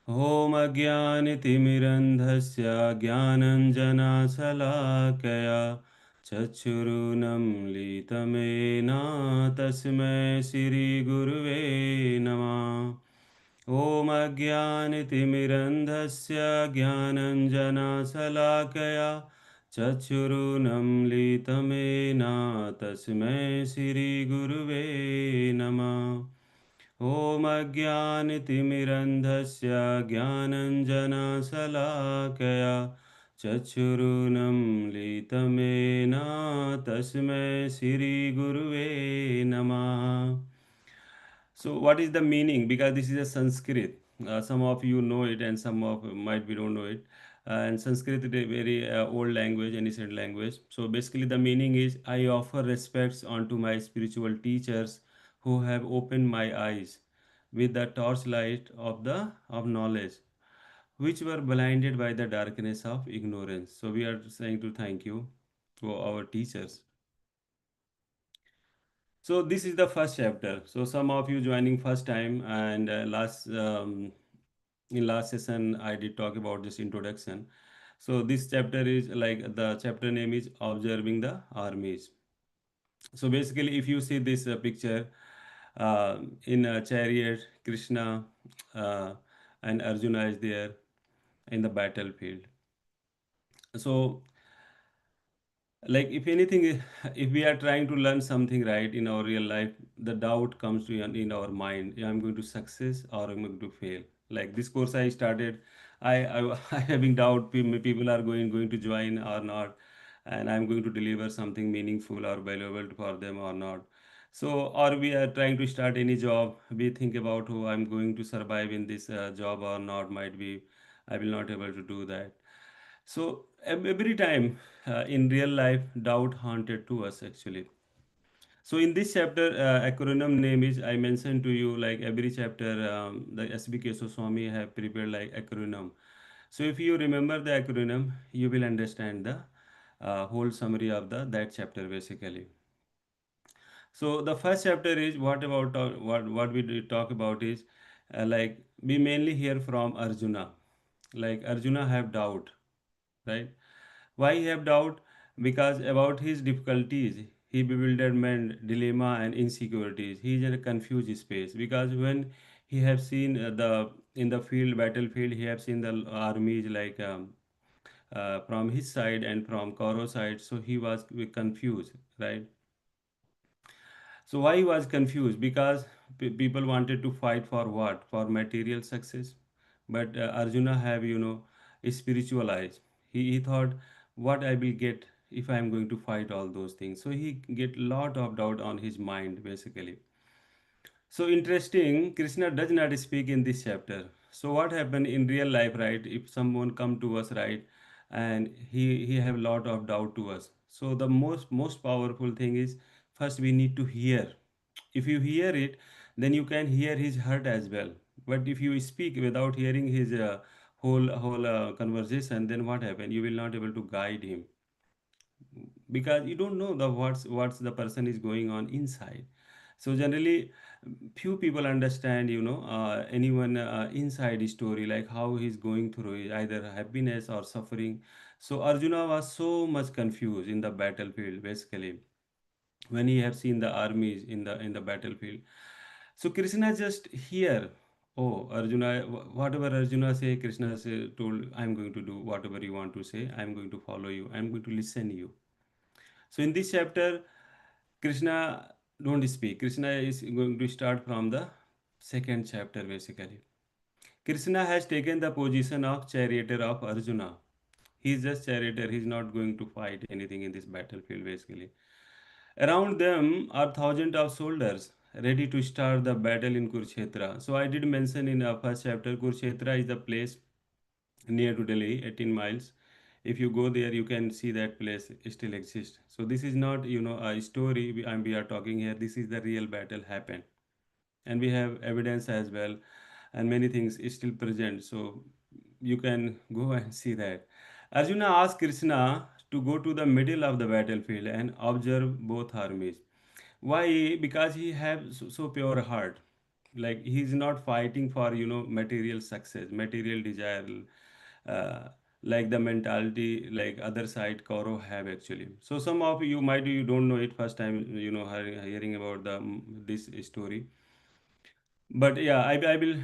ॐ अज्ञानतिमिरन्धस्य ज्ञानञ्जनशलाकया चक्षुरुन्मीलितं तस्मै श्रीगुरुवे नमः। ॐ अज्ञानतिमिरन्धस्य ज्ञानञ्जनशलाकया चक्षुरुन्मीलितं तस्मै श्रीगुरुवे नमः। ॐ अज्ञानतिमिरन्धस्य ज्ञानञ्जनशलाकया चक्षुरुन्मीलितं तस्मै श्रीगुरुवे नमः। So, what is the meaning? Because this is a Sanskrit. Some of you know it, and some of might be don't know it. And Sanskrit is a very old language, ancient language. So basically, the meaning is I offer respects unto my spiritual teachers who have opened my eyes with the torchlight of knowledge, which were blinded by the darkness of ignorance. So we are saying to thank you to our teachers. So this is the first chapter. So some of you joining first time, and last in last session I did talk about this introduction. So this chapter is like the chapter name is observing the armies. So basically, if you see this picture in a chariot, Krishna and Arjuna is there in the battlefield. So like if anything if we are trying to learn something right in our real life, the doubt comes to in our mind. Yeah, I'm going to success or I'm going to fail. Like this course I started, I having doubt people are going to join or not, and I'm going to deliver something meaningful or valuable for them or not. So or we are trying to start any job, we think about who I'm going to survive in this job or not, might be I will not able to do that. So every time in real life, doubt haunted to us actually. So in this chapter, acronym name is I mentioned to you like every chapter, the SBK Swami have prepared like acronym. So if you remember the acronym, you will understand the whole summary of the that chapter basically. So the first chapter is what about what we did talk about is like we mainly hear from Arjuna. Like Arjuna have doubt, right? Why he have doubt? Because about his difficulties, he bewilderment, dilemma, and insecurities. He is in a confused space because when he have seen the in the field battlefield, he have seen the armies like from his side and from Kauro side, so he was confused, right? So why he was confused? Because people wanted to fight for what? For material success. But Arjuna have, a spiritual eyes. He thought, what I will get if I am going to fight all those things. So he get lot of doubt on his mind, basically. So interesting, Krishna does not speak in this chapter. So what happened in real life, right? If someone come to us, right, and he have lot of doubt to us. So the most powerful thing is first we need to hear. If you hear it, then you can hear his heart as well. But if you speak without hearing his whole conversation, then what happen? You will not able to guide him because you don't know the what's the person is going on inside. So generally few people understand anyone inside his story, like how he's going through it, either happiness or suffering. So Arjuna was so much confused in the battlefield basically when he have seen the armies in the battlefield. So Krishna just hear, oh Arjuna, whatever Arjuna say, Krishna say, told, I'm going to do whatever you want to say, I'm going to follow you, I'm going to listen you. So in this chapter, Krishna don't speak. Krishna is going to start from the second chapter basically. Krishna has taken the position of charioteer of Arjuna. He is just charioteer. He is not going to fight anything in this battlefield basically. Around them are thousands of soldiers ready to start the battle in Kurukshetra. So I did mention in the first chapter, Kurukshetra is the place near to Delhi, 18 miles. If you go there, you can see that place still exists. So this is not, a story we are talking here. This is the real battle happened, and we have evidence as well, and many things is still present. So you can go and see that. Arjuna asked Krishna to go to the middle of the battlefield and observe both armies. Why? Because he have so pure heart. Like he's not fighting for, material success, material desire, uh, like the mentality like other side Kaurav have actually. So some of you might, you don't know it first time, hearing about this story. But yeah, I will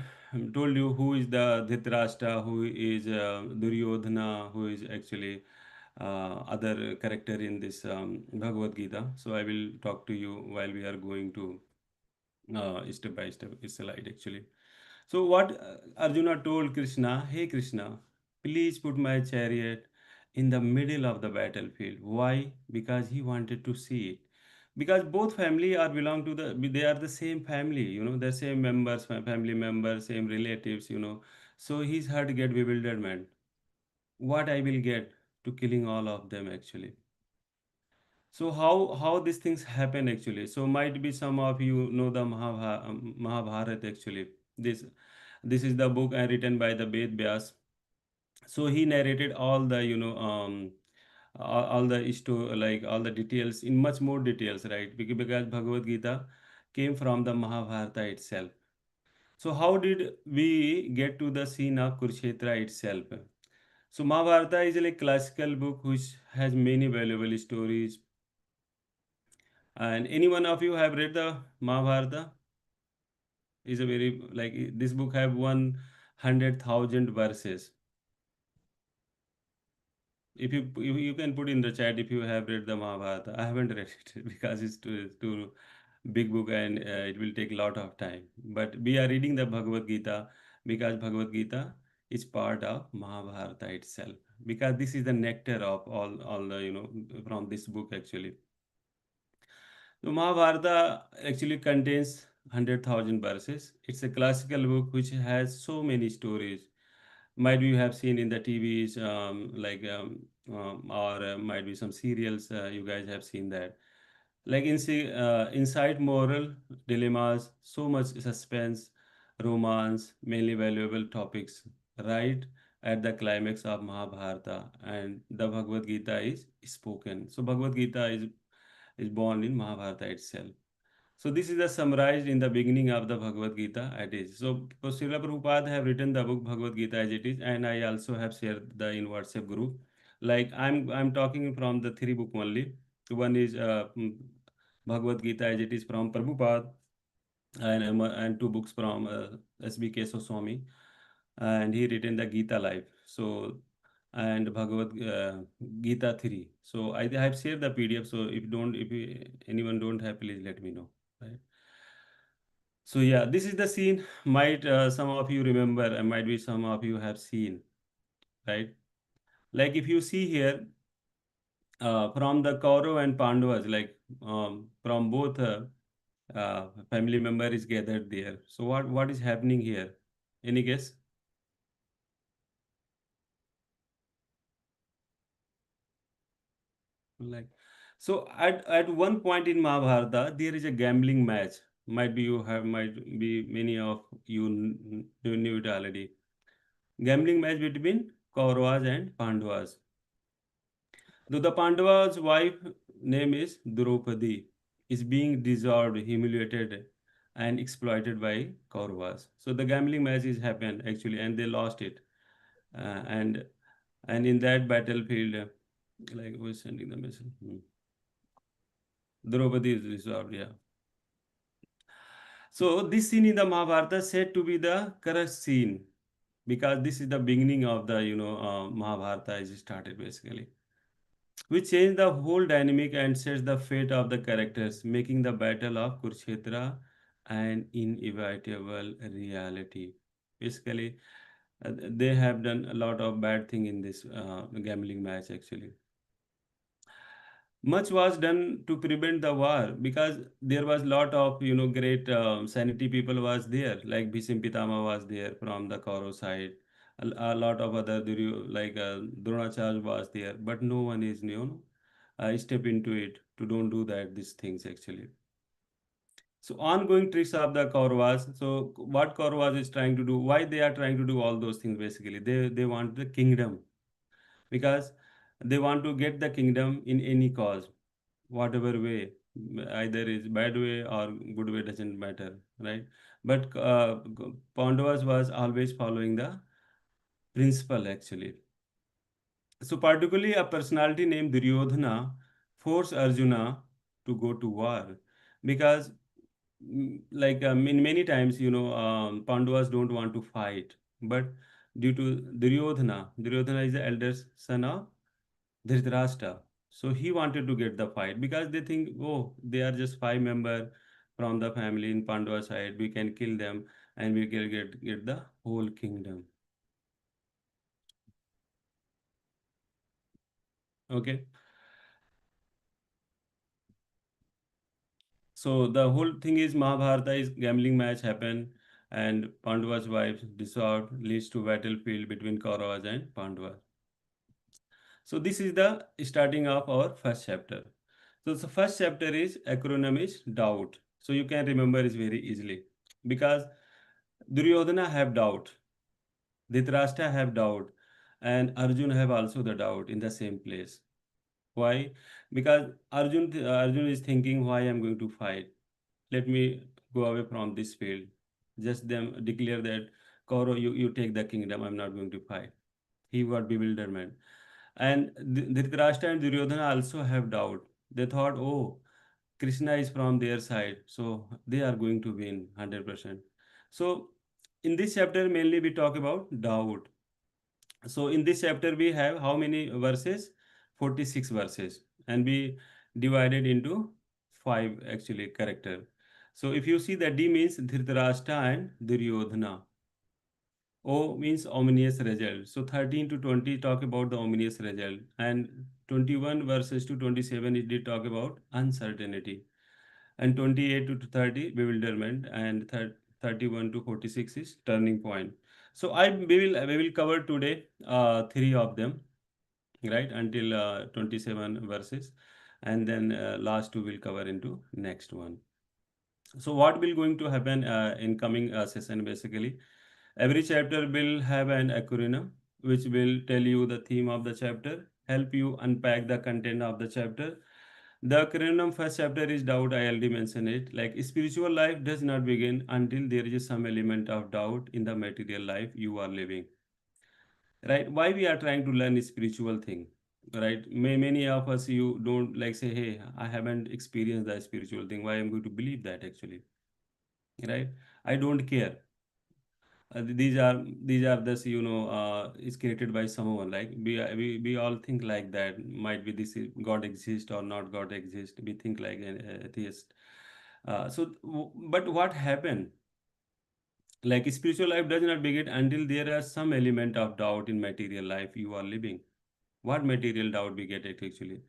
told you who is the Dhritarashtra, who is Duryodhana, who is actually other character in this Bhagavad Gita. So I will talk to you while we are going to step by step slide actually. So what Arjuna told Krishna, hey Krishna, please put my chariot in the middle of the battlefield. Why? Because he wanted to see it. Because both family are belong to they are the same family, the same members, family members, same relatives. So his heart get bewilderment. What I will get to killing all of them actually. So how these things happen actually? So might be some of you know the Mahabharata actually. This this is the book written by the Ved Vyas. So he narrated all the all the like all the details in much more details, right? Because Bhagavad Gita came from the Mahabharata itself. So how did we get to the scene of Kurukshetra itself? So Mahabharata is like classical book which has many valuable stories. And any one of you have read the Mahabharata? Is a very like this book have 100,000 verses. If you can put in the chat if you have read the Mahabharata. I haven't read it because it's too big book and it will take a lot of time. But we are reading the Bhagavad Gita because Bhagavad Gita is part of Mahabharata itself. Because this is the nectar of all the from this book actually. So Mahabharata actually contains 100,000 verses. It's a classical book which has so many stories. Might be you have seen in the TVs, or might be some serials. You guys have seen that. Like inside moral dilemmas, so much suspense, romance, mainly valuable topics. Right at the climax of Mahabharata, and the Bhagavad Gita is spoken. So Bhagavad Gita is born in Mahabharata itself. So this is the summarized in the beginning of the Bhagavad Gita it is. So Srila Prabhupada have written the book Bhagavad Gita as it is, and I also have shared the in WhatsApp group. Like I'm talking from the three book only. One is Bhagavad Gita as it is from Prabhupada, and two books from SBK Swami, and he written the Gita Life. So and Bhagavad Gita 3. So I have shared the PDF. So anyone don't have, please let me know. Right. So yeah, this is the scene. Might some of you remember, and might be some of you have seen, right? Like if you see here, from the Kaurav and Pandavas, like from both family member is gathered there. So what is happening here? Any guess? Like so, at one point in Mahabharata, there is a gambling match. Might be many of you knew it already. Gambling match between Kauravas and Pandavas. Though the Pandava's wife name is Draupadi is being dissolved, humiliated, and exploited by Kauravas. So the gambling match is happened actually, and they lost it. And in that battlefield, like who is sending the message? Draupadi is dissolved. Yeah. So this scene in the Mahabharata said to be the correct scene because this is the beginning of the Mahabharata is started basically. We change the whole dynamic and sets the fate of the characters, making the battle of Kurukshetra an inevitable reality. Basically, they have done a lot of bad thing in this gambling match actually. Much was done to prevent the war because there was lot of great sanity people was there, like Bhisham Pitama was there from the Kaurav side. A lot of other like Dronacharya was there, but no one is step into it to don't do that these things actually. So ongoing tricks of the Kauravas. So what Kauravas is trying to do, why they are trying to do all those things basically? They want the kingdom because they want to get the kingdom in any cause, whatever way, either is bad way or good way doesn't matter, right? but Pandavas was always following the principle actually. So particularly a personality named Duryodhana forced Arjuna to go to war because in many times, Pandavas don't want to fight, but due to Duryodhana is the eldest son of Dhritarashtra. So he wanted to get the fight because they think, oh, they are just five member from the family in Pandava side. We can kill them and we can get the whole kingdom. Okay. So the whole thing is Mahabharata is gambling match happen and Pandava's wife dissolved leads to battlefield between Kauravas and Pandavas. So this is the starting of our first chapter. So the first chapter is acronym is doubt. So you can remember it very easily because Duryodhana have doubt, Dhritarashtra have doubt, and Arjun have also the doubt in the same place. Why? Because Arjun is thinking why I'm going to fight. Let me go away from this field. Just them declare that Kauro, you take the kingdom. I'm not going to fight. He got bewilderment. And Dhritarashtra and Duryodhana also have doubt. They thought, oh, Krishna is from their side, so they are going to win 100%. So in this chapter, mainly we talk about doubt. So in this chapter, we have how many verses? 46 verses, and we divided into five actually character. So if you see that D means Dhritarashtra and Duryodhana. O means ominous result. So 13 to 20 talk about the ominous result, and 21 verses to 27 it did talk about uncertainty, and 28 to 30 bewilderment, and 31 to 46 is turning point. So we will cover today three of them, right, until 27 verses, and then last two will cover into next one. So what will going to happen in coming session basically? Every chapter will have an acronym which will tell you the theme of the chapter, help you unpack the content of the chapter. The acronym first chapter is doubt. I already mentioned it. Like spiritual life does not begin until there is some element of doubt in the material life you are living. Right? Why we are trying to learn spiritual thing? Right? Many of us you don't like say, hey, I haven't experienced the spiritual thing. Why I'm going to believe that actually? Right? I don't care. These are this is created by someone, like we all think like that, might be this is god exist or not god exist, we think like an atheist. But what happened, like spiritual life does not begin until there are some element of doubt in material life you are living. What material doubt we get it actually?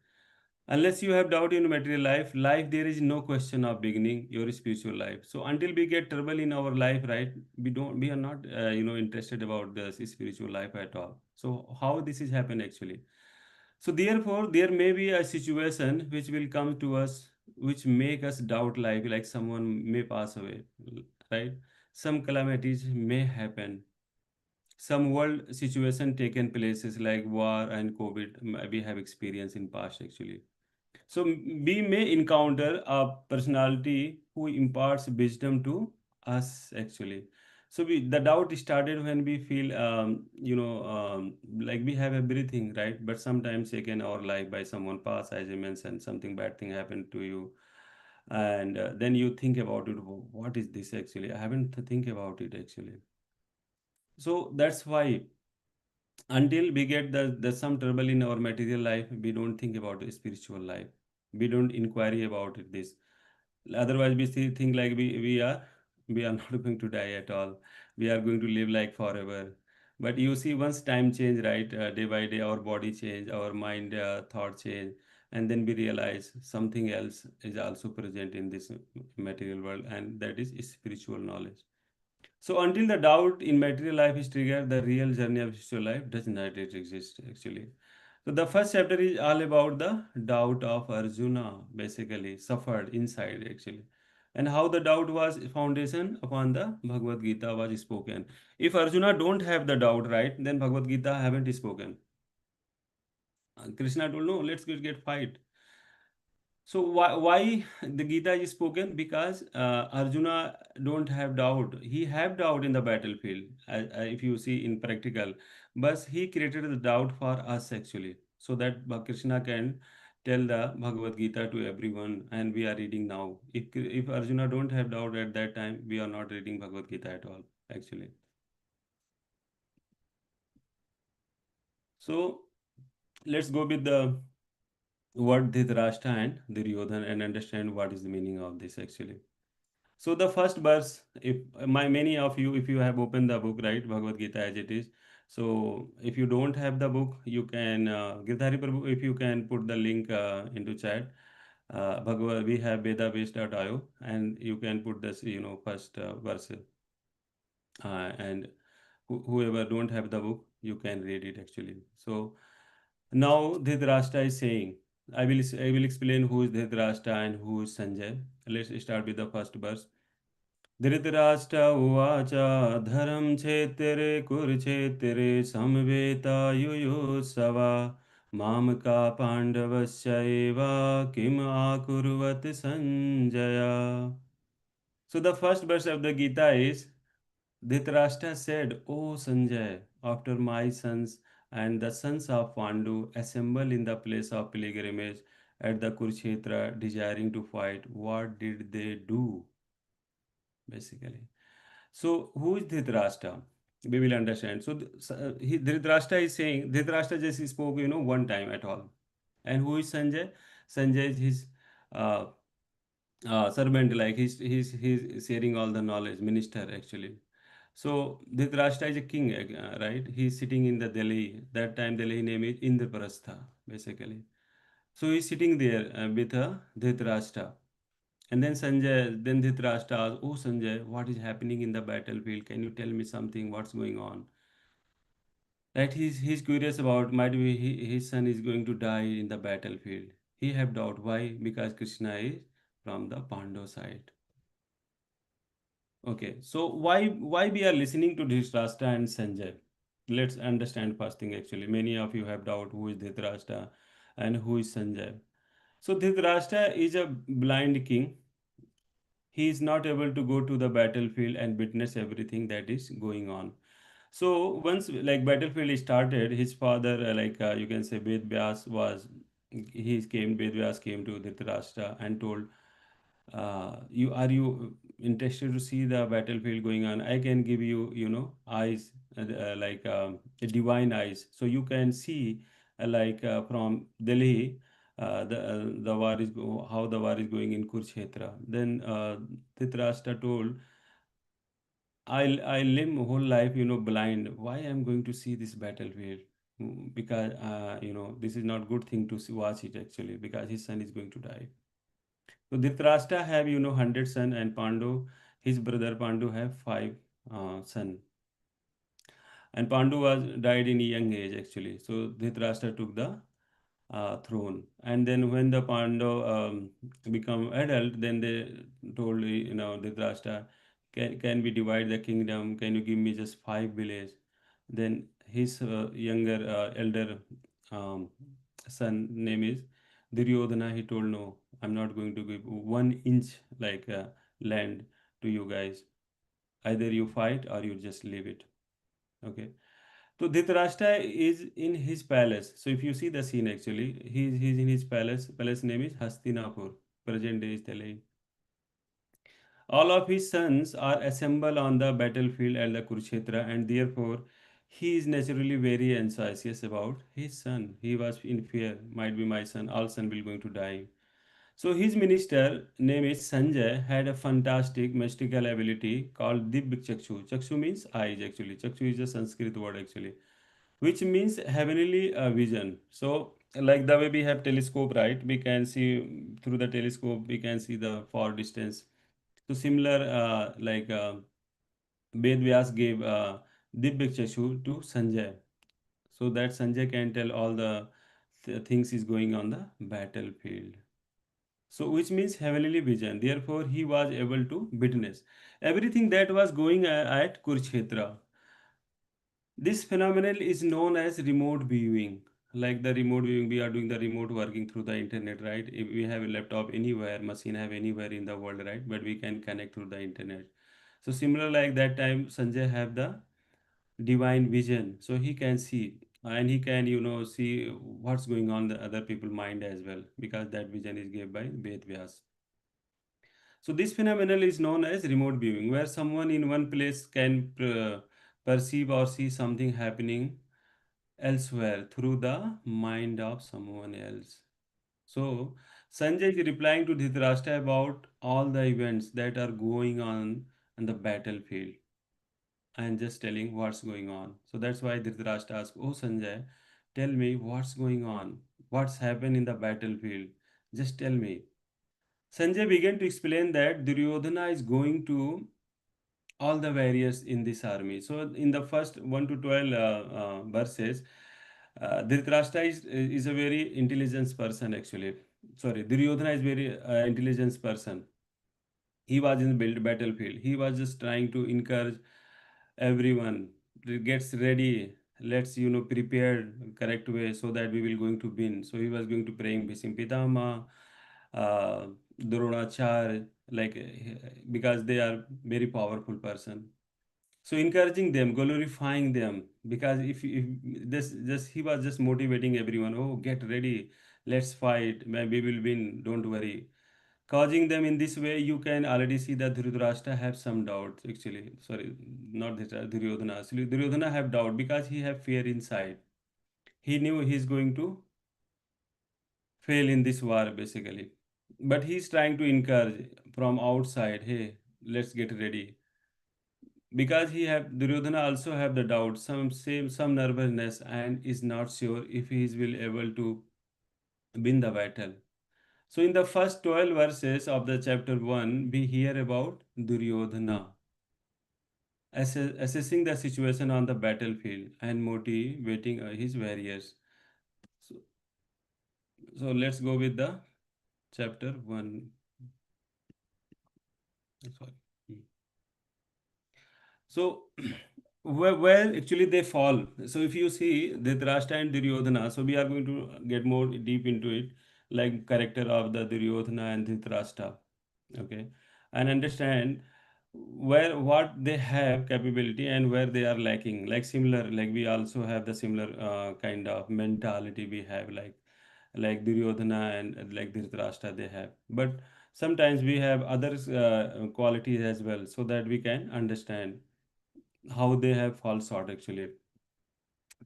Unless you have doubt in material life, there is no question of beginning your spiritual life. So until we get trouble in our life, right, we are not, interested about the spiritual life at all. So how this is happen actually? So therefore, there may be a situation which will come to us, which make us doubt life, like someone may pass away, right? Some calamities may happen. Some world situation taken places like war and COVID, we have experienced in past actually. So we may encounter a personality who imparts wisdom to us actually. So the doubt started when we feel, like we have everything, right? But sometimes taken our life by someone pass, as I mentioned, something bad thing happened to you. And then you think about it, what is this actually? I haven't think about it actually. So that's why until we get the some trouble in our material life, we don't think about the spiritual life. We don't inquiry about it, this. Otherwise we think like we are not going to die at all. We are going to live like forever. But you see, once time change, right, day by day our body change, our mind thought change, and then we realize something else is also present in this material world, and that is spiritual knowledge. So until the doubt in material life is triggered, the real journey of spiritual life does not exist actually. So the first chapter is all about the doubt of Arjuna, basically suffered inside actually, and how the doubt was foundation upon the Bhagavad-gita was spoken. If Arjuna don't have the doubt, right, then Bhagavad-gita haven't spoken. Krishna told no, let's get fight. So why the Gita is spoken? Because Arjuna don't have doubt. He have doubt in the battlefield. If you see in practical, but he created the doubt for us actually, so that Krishna can tell the Bhagavad Gita to everyone, and we are reading now. If Arjuna don't have doubt at that time, we are not reading Bhagavad Gita at all actually. So let's go with the word Dhritarashtra and Duryodhana and understand what is the meaning of this actually. So the first verse, if my many of you, if you have opened the book, right, Bhagavad Gita as it is. So if you don't have the book, you can Girdhari Prabhu, if you can put the link into chat. Bhagavad, we have vedabase.io, and you can put this, first verse, and whoever don't have the book, you can read it actually. So now Dhritarashtra is saying, I will explain who is Dhritarashtra and who is Sanjay. Let's start with the first verse. Dhritarashtra उवाच धरं क्षेत्रे कुरुक्षेत्रे समवेतायुयुत्सवा मामका पाण्डवस्यैव किम आकुर्वत Sanjay. So the first verse of the Gita is Dhritarashtra said, O Sanjay, after my sons and the sons of Pandu assemble in the place of pilgrimage at the Kurukshetra desiring to fight, what did they do? Basically. So who is Dhritarashtra? We will understand. So Dhritarashtra is saying, Dhritarashtra just spoke, one time at all. And who is Sanjay? Sanjay is his uh, servant, like he's sharing all the knowledge, minister actually. So Dhritarashtra is a king, right? He's sitting in the Delhi. That time Delhi name is Indraprastha, basically. So he's sitting there with Dhritarashtra. And then Dhritarashtra asks, "Oh Sanjay, what is happening in the battlefield? Can you tell me something? What's going on?" Right? He's curious about might be his son is going to die in the battlefield. He have doubt. Why? Because Krishna is from the Pandav side. Okay, so why we are listening to Dhritarashtra and Sanjay? Let's understand first thing actually. Many of you have doubt who is Dhritarashtra and who is Sanjay. So Dhritarashtra is a blind king. He is not able to go to the battlefield and witness everything that is going on. So once like battlefield started, his father you can say Ved Vyas was Ved Vyas came to Dhritarashtra and told, you are you interested to see the battlefield going on? I can give you, eyes, divine eyes, so you can see from Delhi, the war is how the war is going in Kurukshetra. Then Dhritarashtra told, I live my whole life, blind. Why I'm going to see this battlefield? Because this is not good thing to watch it actually, because his son is going to die. So Dhritarashtra have 100 son, and Pandu, his brother Pandu have five son. And Pandu was died in a young age actually. So Dhritarashtra took the throne. And then when the Pandav become adult, then they told Dhritarashtra, can we divide the kingdom? Can you give me just five villages? Then his younger elder um, son name is Duryodhana. He told, no, I'm not going to give 1 inch land to you guys. Either you fight or you just leave it. Okay. So Dhritarashtra is in his palace. So if you see the scene actually, he's in his palace. Palace name is Hastinapur. Present day is Delhi. All of his sons are assembled on the battlefield at the Kurukshetra, and therefore he is naturally very anxious about his son. He was in fear. Might be my son. All son will going to die. So his minister, name is Sanjay, had a fantastic mystical ability called Dibya Chakshu. Chakshu means eyes actually. Chakshu is a Sanskrit word actually, which means heavenly vision. So like the way we have telescope, right? We can see through the telescope, we can see the far distance. So similar, Ved Vyas gave Dibya Chakshu to Sanjay, so that Sanjay can tell all the things is going on the battlefield. So, which means heavenly vision. Therefore, he was able to witness everything that was going at Kurukshetra. This phenomenon is known as remote viewing. like the remote viewing, we are doing the remote working through the internet, right? If we have a laptop anywhere, machine have anywhere in the world, right? But we can connect through the internet. So similar like that time, Sanjay have the divine vision, so he can see and he can see what's going on the other people mind as well, because that vision is given by Ved Vyas. So this phenomenon is known as remote viewing, where someone in one place can perceive or see something happening elsewhere through the mind of someone else. So Sanjay is replying to Dhritarashtra about all the events that are going on the battlefield and just telling what's going on. So that's why Dhritarashtra asks, "Oh Sanjay, tell me what's going on. What's happened in the battlefield? Just tell me." Sanjay began to explain that Duryodhana is going to all the warriors in this army. So in the first 1 to 12 verses, Dhritarashtra is a very intelligent person actually. Sorry, Duryodhana is very intelligent person. He was in the battlefield. He was just trying to encourage everyone, gets ready, let's prepare correct way so that we will going to win. So he was going to praying Bhishim Pitama, uh, Dronachar, like because they are very powerful person. So encouraging them, glorifying them, because if this just he was just motivating everyone. Oh, get ready, let's fight, maybe we will win, don't worry. Causing them in this way, you can already see that Dhritarashtra have some doubt. Actually, sorry, not Dhritarashtra, Duryodhana. Actually, Duryodhana have doubt because he have fear inside. He knew he's going to fail in this war basically, but he's trying to encourage from outside. Hey, let's get ready, because he have Duryodhana also have the doubt, some nervousness, and is not sure if he is will able to win the battle. So in the first 12 verses of the chapter 1, we hear about Duryodhana assessing the situation on the battlefield and motivating his warriors. So, so let's go with the chapter 1. Sorry. So, where actually they fall. So, if you see Dhritarashtra and Duryodhana, so we are going to get more deep into it, like character of the Duryodhana and Dhritarashtra, okay, and understand where what they have capability and where they are lacking. Like similar, like we also have the similar kind of mentality we have, like Duryodhana and like Dhritarashtra they have, but sometimes we have other qualities as well, so that we can understand how they have fall short actually.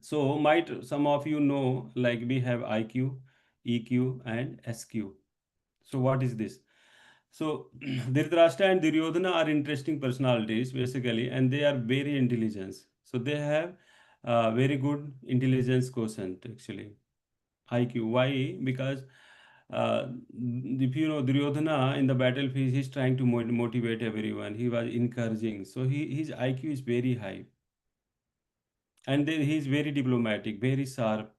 So might some of you know, like we have IQ, EQ, and SQ. So what is this? So Dhritarashtra and Duryodhana are interesting personalities basically, and they are very intelligent. So they have very good intelligence quotient actually. IQ. Why? Because uh, if you know Duryodhana in the battlefield, he's trying to motivate everyone. He was encouraging. So his IQ is very high, and then he's very diplomatic, very sharp.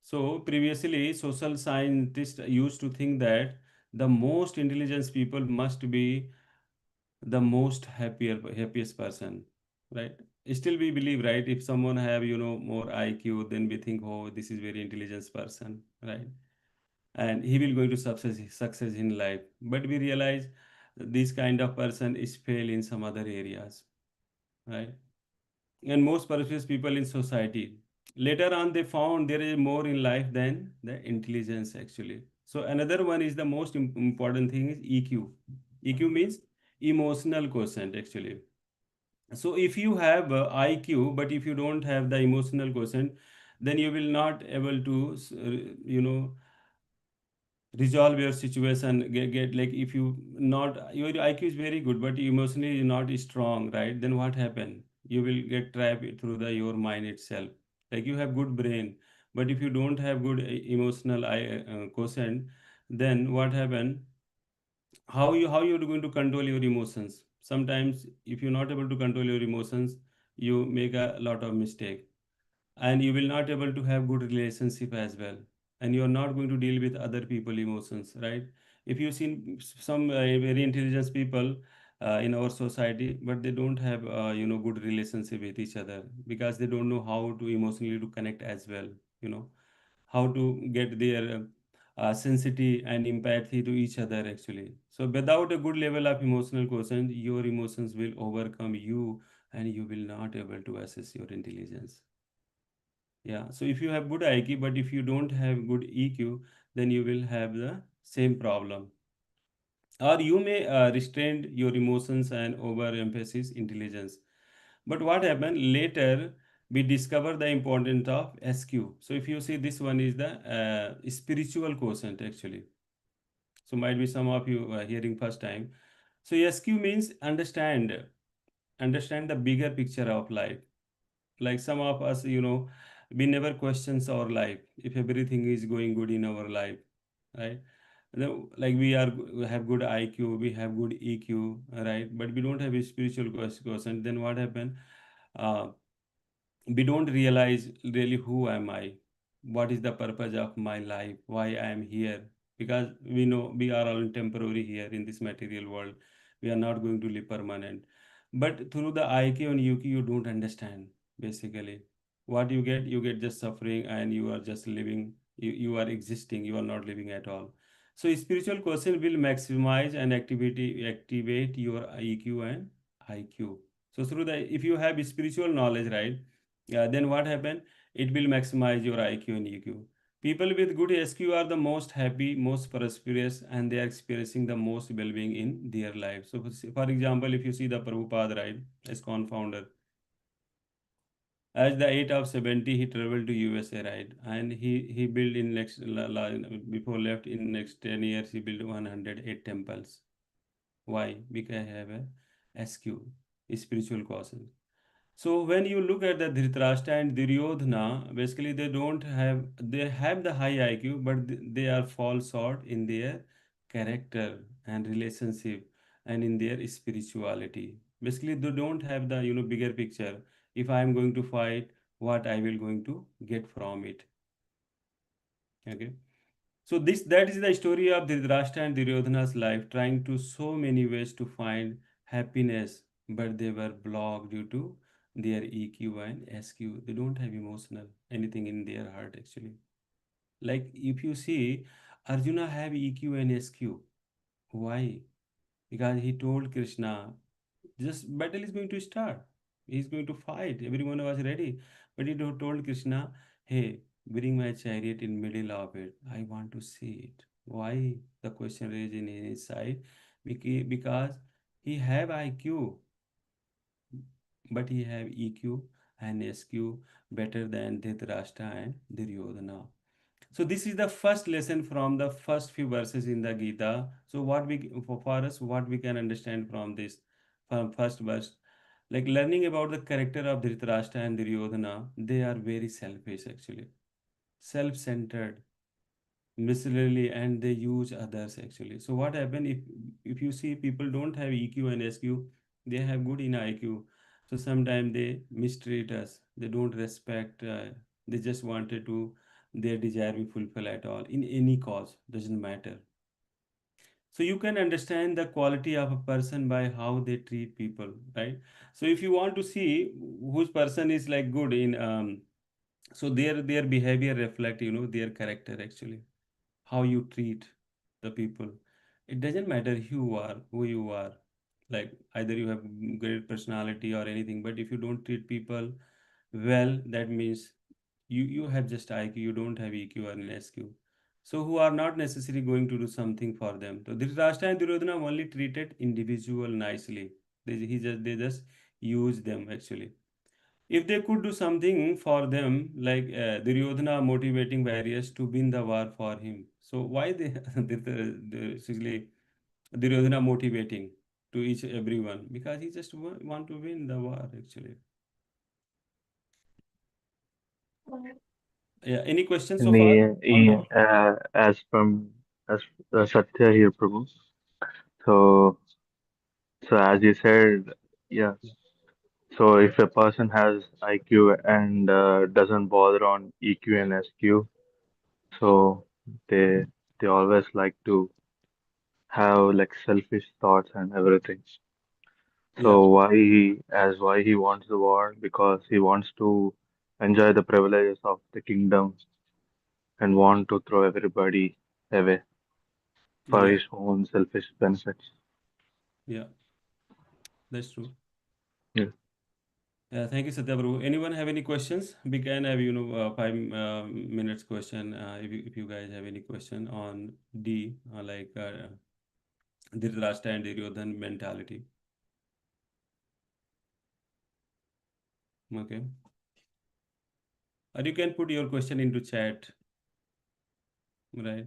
So previously, social scientists used to think that the most intelligent people must be the most happiest person, right? Still, we believe, right? If someone have more IQ, then we think, oh, this is very intelligent person, right? And he will going to success in life. But we realize this kind of person is fail in some other areas, right? And most prosperous people in society. Later on, they found there is more in life than the intelligence actually. So another one is the most important thing is EQ. EQ means emotional quotient actually. So if you have IQ, but if you don't have the emotional quotient, then you will not able to, resolve your situation, get like if you not your IQ is very good but emotionally you're not strong, right? Then what happen? You will get trapped through the your mind itself. Like you have good brain, but if you don't have good emotional quotient, then what happen? How you're going to control your emotions? Sometimes if you're not able to control your emotions, you make a lot of mistake, and you will not able to have good relationship as well, and you are not going to deal with other people emotions, right? If you see some very intelligent people in our society, but they don't have good relationship with each other because they don't know how to emotionally to connect as well, you know how to get their sensitivity and empathy to each other actually. So without a good level of emotional quotient, your emotions will overcome you and you will not able to assess your intelligence. Yeah, so if you have good IQ, but if you don't have good EQ, then you will have the same problem. Or you may restrain your emotions and overemphasis intelligence. But what happened later, we discover the importance of SQ. So if you see, this one is the spiritual quotient actually. So might be some of you hearing first time. So SQ means understand the bigger picture of life. Like some of us, we never questions our life if everything is going good in our life, right? Like we have good IQ, we have good EQ, right? But we don't have a spiritual quotient. Then what happened? Uh, we don't realize really who am I, what is the purpose of my life, why I am here. Because we know we are all temporary here in this material world, we are not going to live permanent. But through the IQ and UQ you don't understand basically what you get just suffering, and you are just living, you are existing, you are not living at all. So spiritual question will maximize and activate your EQ and IQ. So through the, if you have spiritual knowledge, right, then what happen? It will maximize your IQ and EQ. People with good SQ are the most happy, most prosperous, and they are experiencing the most well-being in their life. So, for example, if you see the Prabhupada, right, as founder, at the age of 70, he traveled to USA, right, and he built in next before left in next 10 years, he built 108 temples. Why? Because I have a SQ, spiritual caution. So when you look at the Dhritarashtra and Duryodhana, basically they have the high IQ, but they are fall short in their character and relationship and in their spirituality. Basically, they don't have the bigger picture. If I am going to fight, what I will going to get from it. Okay. So this that is the story of Dhritarashtra and Duryodhana's life, trying to so many ways to find happiness, but they were blocked due to their EQ and SQ. They don't have emotional anything in their heart actually. Like if you see, Arjuna have EQ and SQ. Why? Because he told Krishna, just battle is going to start. He's going to fight. Everyone was ready. But he told Krishna, hey, bring my chariot in middle of it. I want to see it. Why? The question raised in his side. Because he have IQ, but he have EQ and SQ better than Dhritarashtra and Duryodhana. So this is the first lesson from the first few verses in the Gita. So what for us, what we can understand from this, from first verse, like learning about the character of Dhritarashtra and Duryodhana, they are very selfish actually, self-centered, miserly, and they use others actually. So what happen if you see people don't have EQ and SQ, they have good in IQ. So sometimes they mistreat us, they don't respect, they just wanted to their desire be fulfilled at all in any cause, doesn't matter. So you can understand the quality of a person by how they treat people, right? So if you want to see whose person is like good in so their behavior reflect their character actually, how you treat the people. It doesn't matter who you are, like either you have great personality or anything, but if you don't treat people well, that means you have just IQ, you don't have EQ or an SQ. So who are not necessarily going to do something for them. So Dhritarashtra and Duryodhana only treated individual nicely. They just use them actually. If they could do something for them, like Duryodhana motivating various to win the war for him. So why they basically Duryodhana motivating to each everyone? Because he just want to win the war actually. Yeah. Any questions so far? As from as Satya here, Prabhu. So, so as you said, yeah. So if a person has IQ and doesn't bother on EQ and SQ, so they they always like to have like selfish thoughts and everything. Yeah. So why he wants the war? Because he wants to enjoy the privileges of the kingdom and want to throw everybody away for Yeah, his own selfish benefits. yeah, that's true. Yeah. Yeah, thank you, Satya Prabhu. Anyone have any questions? We can have, 5 minutes question. If you guys have any question on D, Dhritarashtra and Duryodhan mentality. Okay. Or you can put your question into chat, right?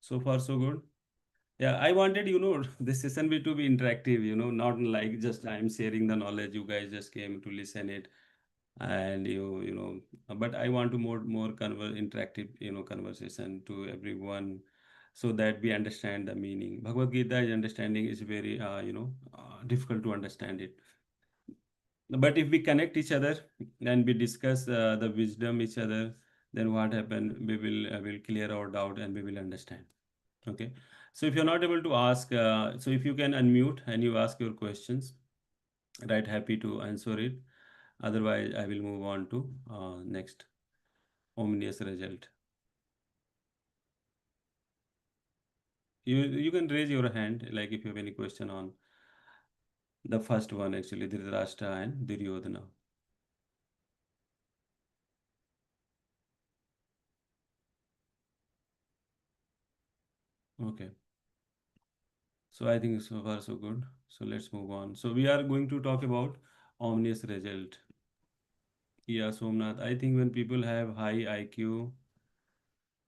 So far, so good. Yeah, I wanted, this session to be interactive, not like just I'm sharing the knowledge. You guys just came to listen it, and but I want to more interactive, conversation to everyone, so that we understand the meaning. Bhagavad Gita is understanding is very, difficult to understand it. But if we connect each other and we discuss the wisdom each other, then what happen? We will clear our doubt and we will understand. Okay. So if you're not able to ask, so if you can unmute and you ask your questions, right? Happy to answer it. Otherwise, I will move on to next ominous result. You can raise your hand, like if you have any question on the first one, actually, Dhritarashtra and Duryodhana. Okay. So I think so far so good. So let's move on. So we are going to talk about ominous result. Yeah, Somnath. I think when people have high IQ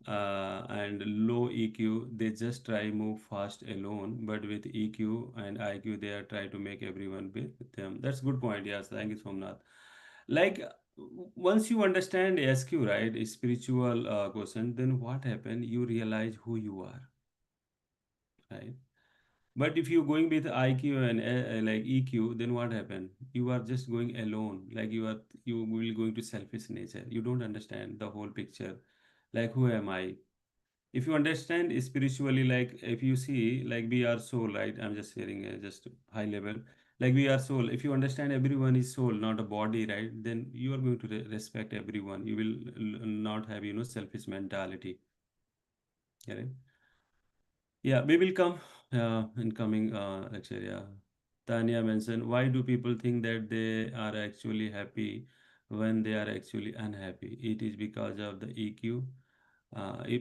and low EQ, they just try move fast alone. But with EQ and IQ, they are try to make everyone with them. That's good point. Yes, thank you, Somnath. Like once you understand SQ, right, a spiritual question, then what happened? You realize who you are, right? But if you're going with IQ and like EQ, then what happened? You are just going alone. Like you will going to selfish nature. You don't understand the whole picture. Like who am I? If you understand spiritually, like if you see, like we are soul, right? I'm just sharing just high level. Like we are soul. If you understand everyone is soul, not a body, right? Then you are going to respect everyone. You will not have selfish mentality. Right? Yeah, we will come in coming lecture. Yeah, Tanya mentioned, why do people think that they are actually happy when they are actually unhappy? It is because of the EQ,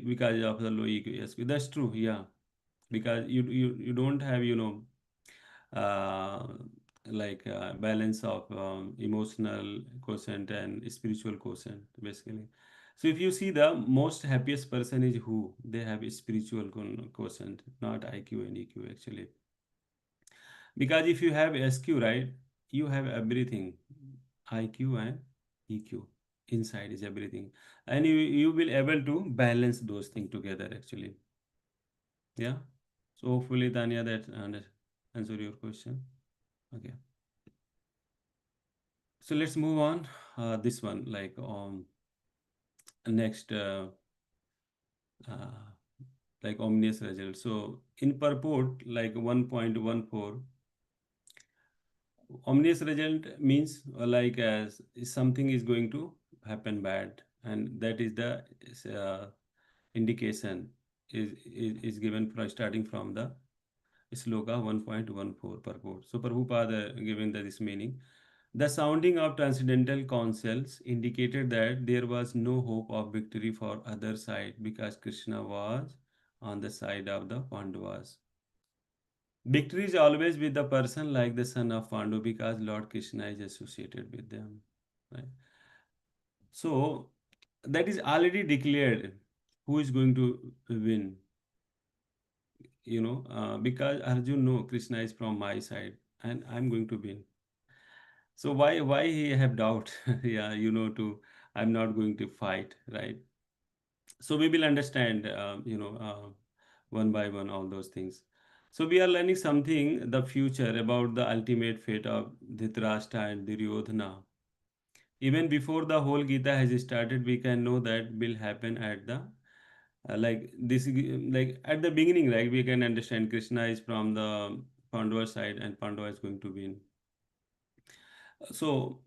because of the low EQ. Yes, that's true. Yeah, because you don't have uh, balance of emotional quotient and spiritual quotient basically. So if you see, the most happiest person is who they have a spiritual quotient, not IQ and EQ actually. Because if you have SQ, right, you have everything, IQ and EQ. Inside is everything, and you will able to balance those things together actually. Yeah. So hopefully, Tanya, that answer your question. Okay. So let's move on. This one, next, uh, like ominous result. So in purport, like 1.14, ominous result means as something is going to happen bad, and that is the uh, indication is given from starting from the Sloka 1.14 purport. So Prabhupada given this meaning. The sounding of transcendental councils indicated that there was no hope of victory for other side because Krishna was on the side of the Pandavas. Victory is always with the person like the son of Pandu because Lord Krishna is associated with them. Right? So that is already declared who is going to win, because Arjun know Krishna is from my side and I'm going to win. So why he have doubt? Yeah, to I'm not going to fight, right? So we will understand, one by one all those things. So we are learning something the future about the ultimate fate of Dhritarashtra and Duryodhana. Even before the whole Gita has started, we can know that will happen at the like this like at the beginning, like we can understand Krishna is from the Pandava side and Pandava is going to win. So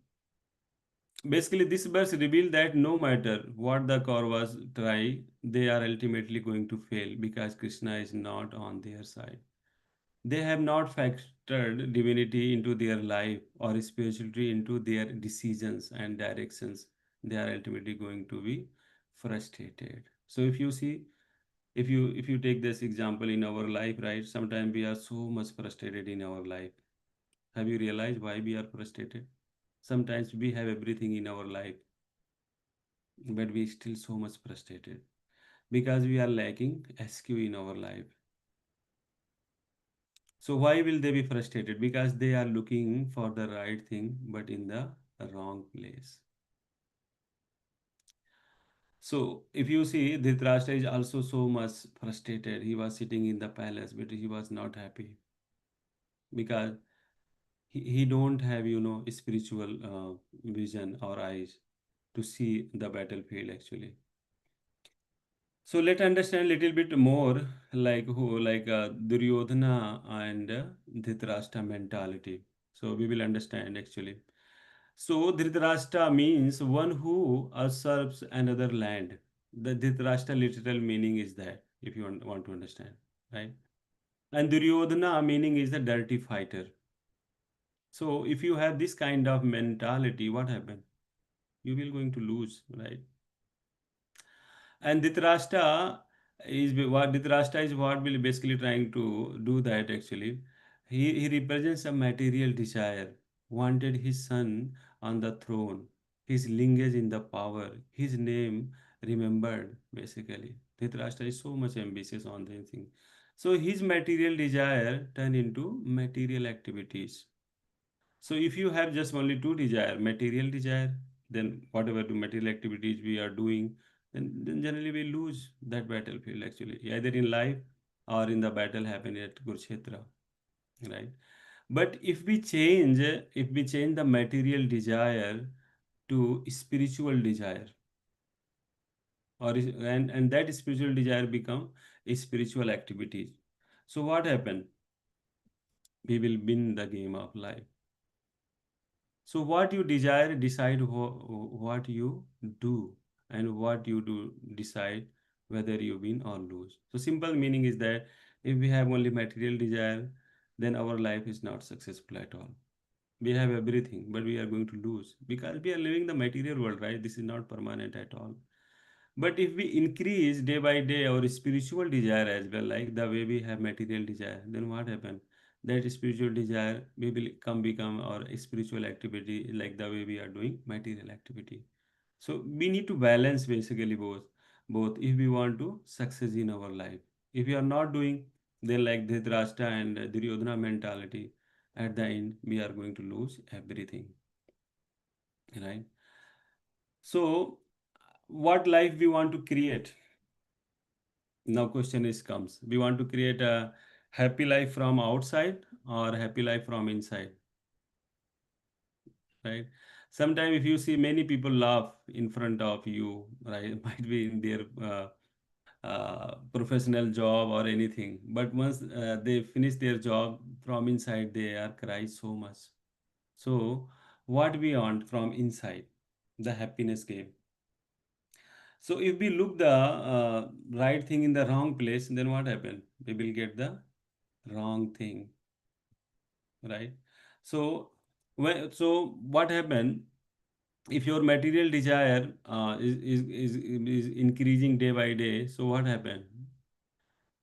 Basically, this verse revealed that no matter what the Kauravas try, they are ultimately going to fail because Krishna is not on their side. They have not factored divinity into their life or spirituality into their decisions and directions. They are ultimately going to be frustrated. So if you see, if you take this example in our life, right? Sometimes we are so much frustrated in our life. Have you realized why we are frustrated? Sometimes we have everything in our life, but we still so much frustrated because we are lacking SQ in our life. So why will they be frustrated? Because they are looking for the right thing, but in the wrong place. So if you see, Dhritarashtra is also so much frustrated. He was sitting in the palace, but he was not happy because he don't have, spiritual vision or eyes to see the battlefield actually. So let's understand a little bit more like Duryodhana and Dhritarashtra mentality. So we will understand actually. So Dhritarashtra means one who usurps another land. The Dhritarashtra literal meaning is that, if you want to understand, right? And Duryodhana meaning is the dirty fighter. So if you have this kind of mentality, what happen? You will going to lose, right? And Dhritarashtra is what will basically trying to do that actually. He represents a material desire, wanted his son on the throne, his lineage in the power, his name remembered basically. Dhritarashtra is so much ambitious on this thing. So his material desire turn into material activities. So if you have just only two desire, material desire, then whatever the material activities we are doing, then generally we lose that battlefield actually, either in life or in the battle happen at Kurukshetra, right? But if we change the material desire to spiritual desire, and that spiritual desire become a spiritual activities. So what happen? We will win the game of life. So what you desire decide what you do, and what you do decide whether you win or lose. So simple meaning is that if we have only material desire, then our life is not successful at all. We have everything, but we are going to lose because we are living the material world, right? This is not permanent at all. But if we increase day by day our spiritual desire as well, like the way we have material desire, then what happen? That spiritual desire we will become our spiritual activity, like the way we are doing material activity. So we need to balance basically both if we want to success in our life. If we are not doing, then like Dhritarashtra and Duryodhana mentality, at the end we are going to lose everything, right? So what life we want to create? Now question is comes. We want to create a happy life from outside or happy life from inside, right? Sometimes if you see many people laugh in front of you, right? Might be in their professional job or anything. But once they finish their job, from inside they are cry so much. So what we want from inside, the happiness game. So if we look the right thing in the wrong place, then what happen? We will get the wrong thing, right? So so what happened if your material desire is increasing day by day? So what happened?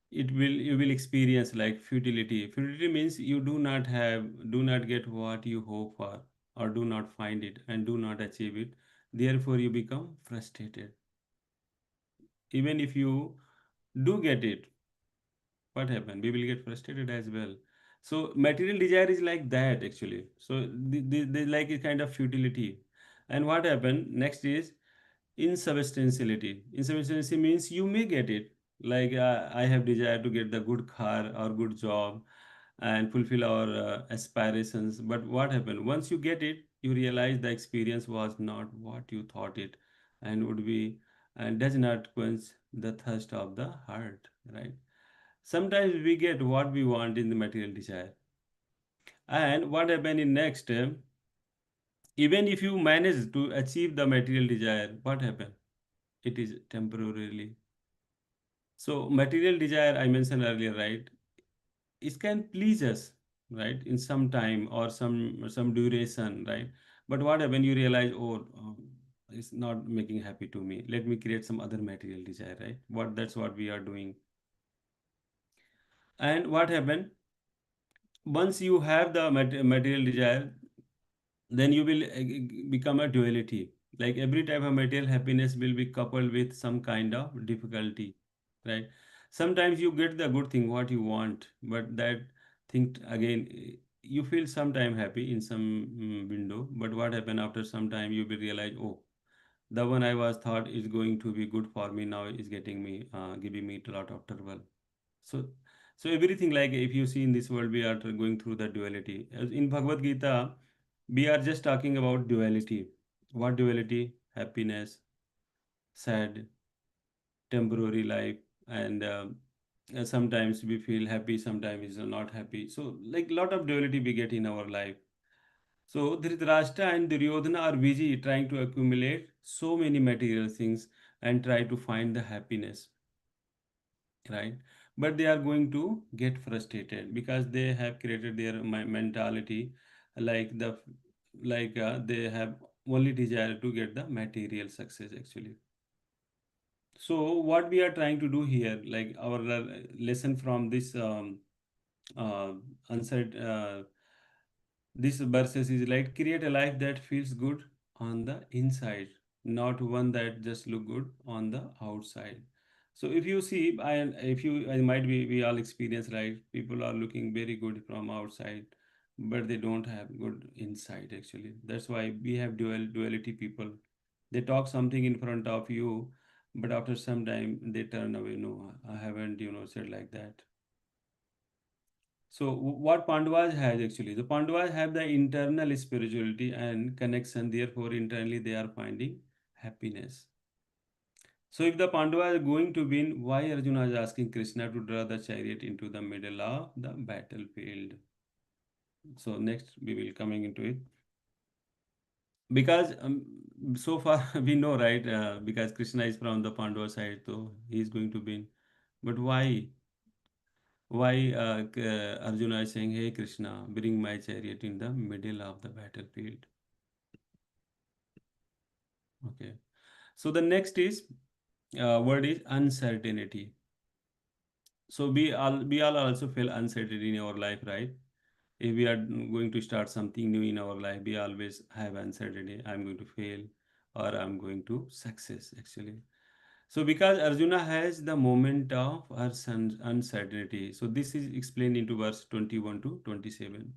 You will experience like futility. Futility means you do not get what you hope for, or do not find it and do not achieve it. Therefore you become frustrated. Even if you do get it, what happened? We will get frustrated as well. So material desire is like that actually. So they like a kind of futility. And what happened next is insubstantiality. Insubstantiality means you may get it, like I have desire to get the good car or good job and fulfill our aspirations. But what happened once you get it, you realize the experience was not what you thought it, and would be, and does not quench the thirst of the heart, right? Sometimes we get what we want in the material desire. And what happened in next? Even if you manage to achieve the material desire, what happen? It is temporarily. So material desire, I mentioned earlier, right? It can please us, right, in some time or some duration, right? But what happen? You realize, it's not making happy to me. Let me create some other material desire, right? That's what we are doing. And what happened? Once you have the material desire, then you will become a duality. Like every type of material happiness will be coupled with some kind of difficulty, right? Sometimes you get the good thing what you want, but that thing again, you feel sometime happy in some window, but what happen after some time you will realize, oh, the one I was thought is going to be good for me now is getting me giving me a lot of trouble. So, so everything, like if you see in this world, we are going through the duality. As in Bhagavad Gita, we are just talking about duality. What duality? Happiness, sad, temporary life, and sometimes we feel happy, sometimes is not happy. So, like lot of duality we get in our life. So Dhritarashtra and Duryodhana are busy trying to accumulate so many material things and try to find the happiness, right? But they are going to get frustrated because they have created their mentality like they have only desire to get the material success actually. So what we are trying to do here, like our lesson from this uh, unsaid this verses is like create a life that feels good on the inside, not one that just look good on the outside. So if you see, if you, I might be, we all experience, right? People are looking very good from outside, but they don't have good inside actually. That's why we have duality people. They talk something in front of you, but after some time they turn away. No, I haven't, said like that. So what Pandavas has actually, the Pandavas have the internal spirituality and connection. Therefore, internally they are finding happiness. So if the Pandavas are going to win, why Arjuna is asking Krishna to draw the chariot into the middle of the battlefield? So next we will coming into it because so far we know, right? Because Krishna is from the Pandava side, so he is going to win. But why? Why Arjuna is saying, "Hey Krishna, bring my chariot in the middle of the battlefield." Okay. So the next is word is uncertainty. So we all also feel uncertainty in our life, right? If we are going to start something new in our life, we always have uncertainty. I'm going to fail, or I'm going to success actually. So because Arjuna has the moment of uncertainty, so this is explained into verse 21 to 27.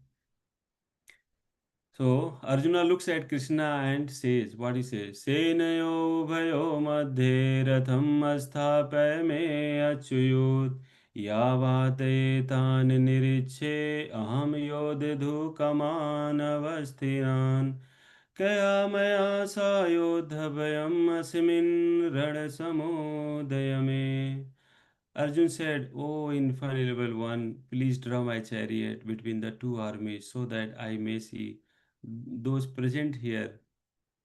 So Arjuna looks at Krishna and says, what he says, Senayo bhayo madhe ratham asthapay me achyut yavate tan niriche aham yodhu kaman avasthiran kaya maya sayodhabhayam asmin rana samudayame. Arjun said, O infallible one, please draw my chariot between the two armies so that I may see those present here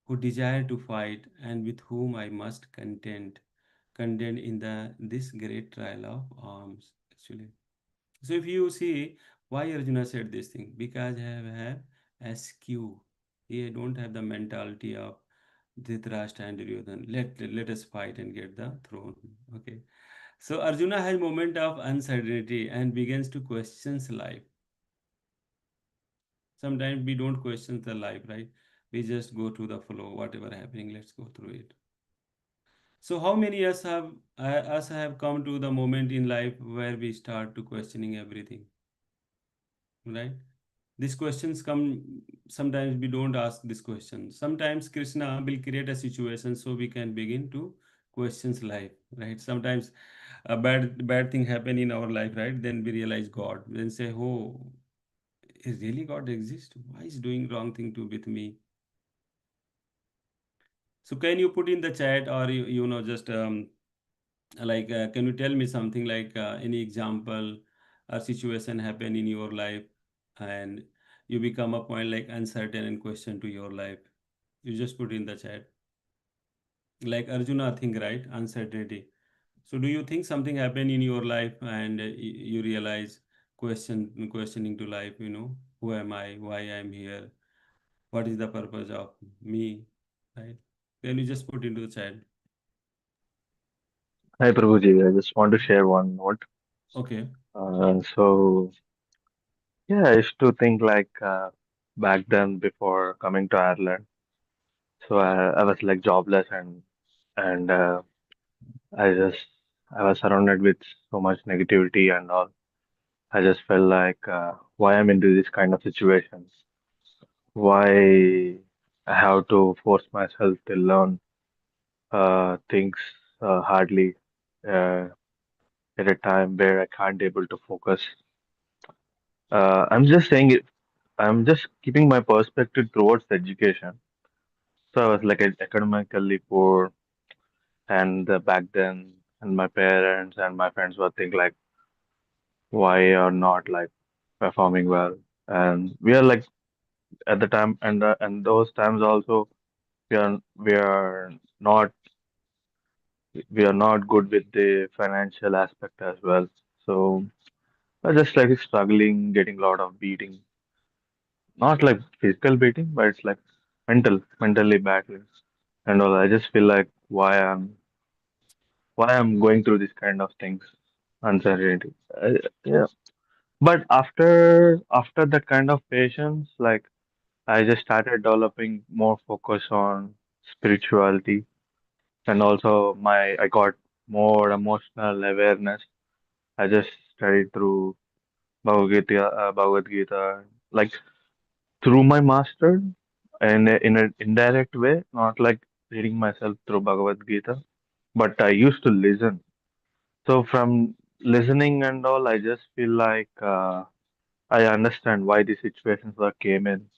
who desire to fight and with whom I must contend in this great trial of arms. Actually, so if you see why Arjuna said this thing, because I have SQ. He don't have the mentality of Dhritarashtra and Duryodhana. Let us fight and get the throne. Okay. So Arjuna has moment of uncertainty and begins to question life. Sometimes we don't question the life, right? We just go to the flow, whatever happening, let's go through it. So how many us have come to the moment in life where we start to questioning everything, right? These questions come, sometimes we don't ask this question. Sometimes Krishna will create a situation so we can begin to questions life, right? Sometimes a bad thing happen in our life, right? Then we realize God, then say, oh, is really God exist? Why is doing wrong thing to with me? So can you put in the chat, or just can you tell me something like any example or situation happen in your life, and you become a point like uncertain and question to your life. You just put in the chat. Like Arjuna think, right? Uncertainty. So do you think something happened in your life and you realize questioning to life, who am I? Why I'm here? What is the purpose of me? Right? Then you just put into the chat. Hi Prabhuji, I just want to share one note. Okay. So yeah, I used to think like back then before coming to Ireland. So I was like jobless and I just I was surrounded with so much negativity and all. I just felt like why I'm into this kind of situations. Why I have to force myself to learn things hardly uh, at a time where I can't able to focus. I'm just saying it. I'm just keeping my perspective towards education. So I was like academically poor, and back then, and my parents and my friends were think like, why you're not like performing well, and we are like at the time and those times also we are not we are not good with the financial aspect as well. So I just like struggling, getting a lot of beating, not like physical beating, but it's like mentally battling and all. I just feel like why I'm going through this kind of things, uncertainty. Yeah, but after that kind of patience, like I just started developing more focus on spirituality, and also I got more emotional awareness. I just studied through Bhagavad-gita, like through my master, and in an indirect way, not like reading myself through Bhagavad-gita, but I used to listen. So from listening and all, I just feel like I understand why these situations were came in,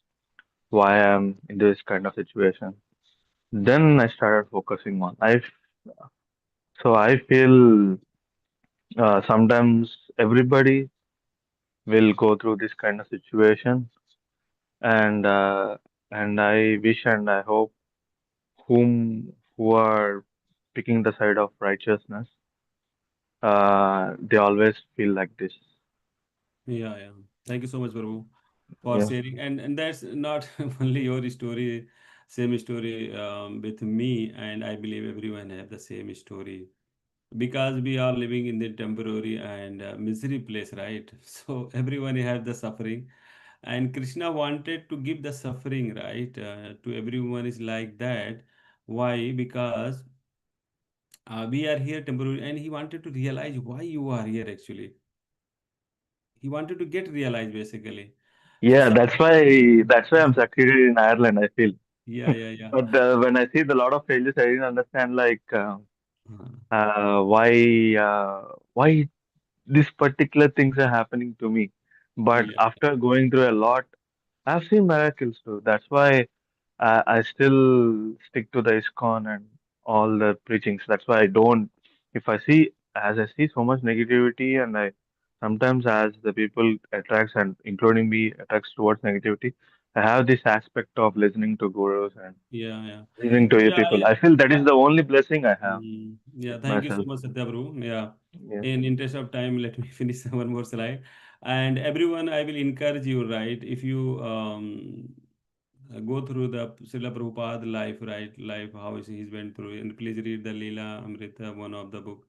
why I'm in this kind of situation. Then I started focusing on. I feel sometimes everybody will go through this kind of situation, and I wish and I hope who are picking the side of righteousness, they always feel like this. Yeah, yeah. Thank you so much, Prabhu, for Yeah. sharing. And that's not only your story, same story with me, and I believe everyone have the same story because we are living in the temporary and misery place, right? So everyone have the suffering, and Krishna wanted to give the suffering, right, to everyone is like that. Why? Because we are here temporary, and he wanted to realize why you are here actually. He wanted to get realized basically. So Yeah, that's why I'm succeeded in Ireland, I feel. yeah, yeah, yeah. But when I see the lot of failures, I didn't understand like Uh, uh, why why these particular things are happening to me. But yeah, after going through a lot, I've seen miracles too. That's why I still stick to the ISKCON and all the preachings. That's why I don't. If I see, as I see so much negativity, and I sometimes as the people attracts and including me attracts towards negativity, I have this aspect of listening to gurus and yeah, yeah. listening to So you yeah, people. I feel that is the only blessing I have yeah. with Thank you so myself. much, Satya Bro. Yeah. Yeah. In interest of time, let me finish one more slide. And everyone, I will encourage you, right? If you go through the Srila Prabhupada life, right? Life, how he's went through, and please read the Leela Amrita, one of the book,